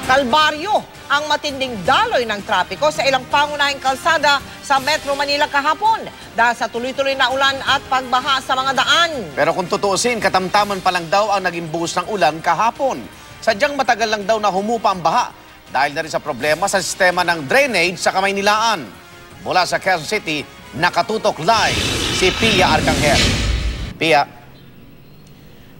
Kalbaryo ang matinding daloy ng trapiko sa ilang pangunahing kalsada sa Metro Manila kahapon dahil sa tuloy-tuloy na ulan at pagbaha sa mga daan. Pero kung tutuusin, katamtaman pa lang daw ang naging buhos ng ulan kahapon. Sadyang matagal lang daw na humupa ang baha dahil na rin sa problema sa sistema ng drainage sa Kamaynilaan. Mula sa Quezon City, nakatutok live si Pia Arcangel. Pia.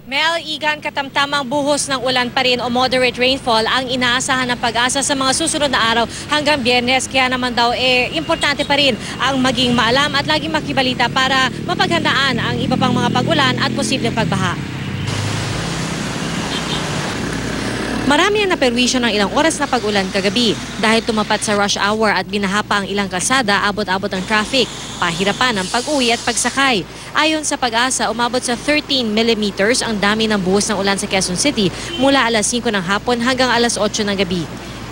Mel, Igan, katamtamang buhos ng ulan pa rin o moderate rainfall ang inaasahan ng Pag-asa sa mga susunod na araw hanggang Biyernes. Kaya naman daw, importante pa rin ang maging maalam at laging makibalita para mapaghandaan ang iba pang mga pag-ulan at posibleng pagbaha. Marami ang naperwisyo ng ilang oras na pag-ulan kagabi dahil tumapat sa rush hour at binaha pa ang ilang kalsada, abot-abot ang traffic, pahirapan ang pag-uwi at pagsakay. Ayon sa Pag-asa, umabot sa 13 millimeters ang dami ng buhos ng ulan sa Quezon City mula alas 5 ng hapon hanggang alas 8 ng gabi.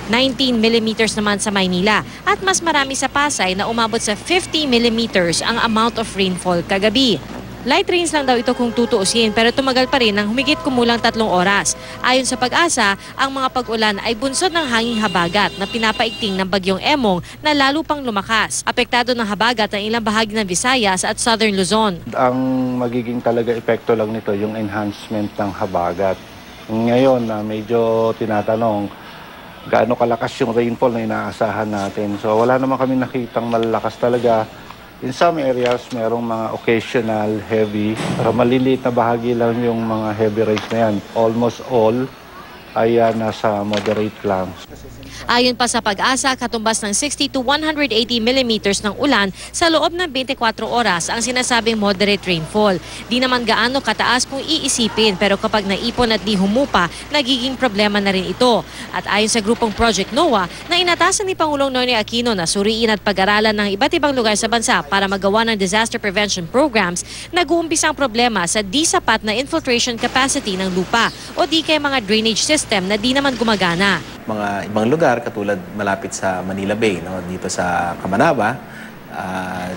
19 millimeters naman sa Maynila at mas marami sa Pasay na umabot sa 50 millimeters ang amount of rainfall kagabi. Light rains lang daw ito kung tutuusin pero tumagal pa rin ng humigit kumulang 3 oras. Ayon sa Pag-asa, ang mga pag-ulan ay bunsod ng hanging habagat na pinapaigting ng bagyong Emong na lalo pang lumakas. Apektado ng habagat ang ilang bahagi ng Visayas at Southern Luzon. Ang magiging talaga epekto lang nito yung enhancement ng habagat. Ngayon na medyo tinatanong gaano kalakas yung rainfall na inaasahan natin. So wala naman kami nakitang malalakas talaga. In some areas, merong mga occasional heavy. Pero maliliit na bahagi lang yung mga heavy rains na yan. Almost all ay nasa moderate lang. Ayon pa sa Pag-asa, katumbas ng 60 to 180 millimeters ng ulan sa loob ng 24 oras ang sinasabing moderate rainfall. Di naman gaano kataas kung iisipin pero kapag naipon at di humupa, nagiging problema na rin ito. At ayon sa grupong Project NOAA, na inatasan ni Pangulong Noynoy Aquino na suriin at pag-aralan ng iba't ibang lugar sa bansa para magawa ng disaster prevention programs, nag-uumpisa ang problema sa di sapat na infiltration capacity ng lupa o di kaya mga drainage system na di naman gumagana. Mga ibang lugar katulad malapit sa Manila Bay, no? Dito sa Camanaba,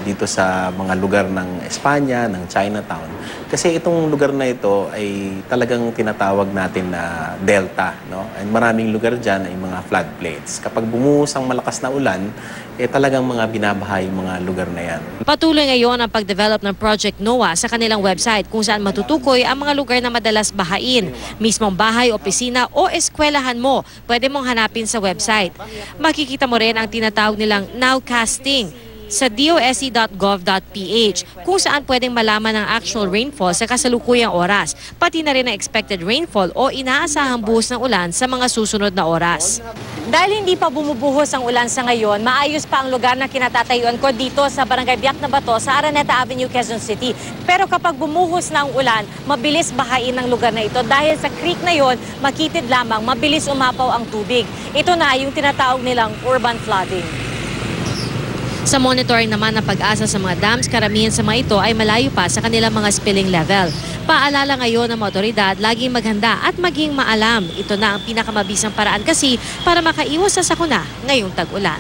dito sa mga lugar ng Espanya, ng Chinatown. Kasi itong lugar na ito ay talagang tinatawag natin na delta. No? And maraming lugar dyan ay mga floodplains. Kapag bumuhos ang malakas na ulan, talagang mga binabaha yung mga lugar na yan. Patuloy ngayon ang pag-develop ng Project NOAA sa kanilang website kung saan matutukoy ang mga lugar na madalas bahain. Mismong bahay, opisina o eskwelahan mo, pwede mong hanapin sa website. Makikita mo rin ang tinatawag nilang nowcasting sa dose.gov.ph kung saan pwedeng malaman ang actual rainfall sa kasalukuyang oras, pati na rin ang expected rainfall o inaasahang buhos ng ulan sa mga susunod na oras. Dahil hindi pa bumubuhos ang ulan sa ngayon, maayos pa ang lugar na kinatatayuan ko dito sa Barangay Biak na Bato sa Araneta Avenue, Quezon City. Pero kapag bumuhos na ang ulan, mabilis bahain ang lugar na ito dahil sa creek na yon, makitid lamang, mabilis umapaw ang tubig. Ito na yung tinatawag nilang urban flooding. Sa monitoring naman ng Pag-asa sa mga dams, karamihan sa mga ito ay malayo pa sa kanilang mga spilling level. Paalala ngayon ng mga otoridad, laging maghanda at maging maalam. Ito na ang pinakamabisang paraan kasi para makaiwas sa sakuna ngayong tag-ulan.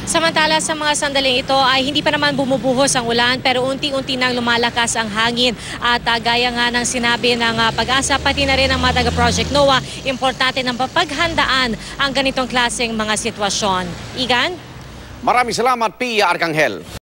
Samantala sa mga sandaling ito ay hindi pa naman bumubuhos ang ulan pero unti-unti nang lumalakas ang hangin at gaya nga ng sinabi ng Pag-asa pati na rin ang mga taga-Project NOAA, importante ng mapaghandaan ang ganitong klaseng mga sitwasyon. Igan? Maraming salamat, Pia Arcangel.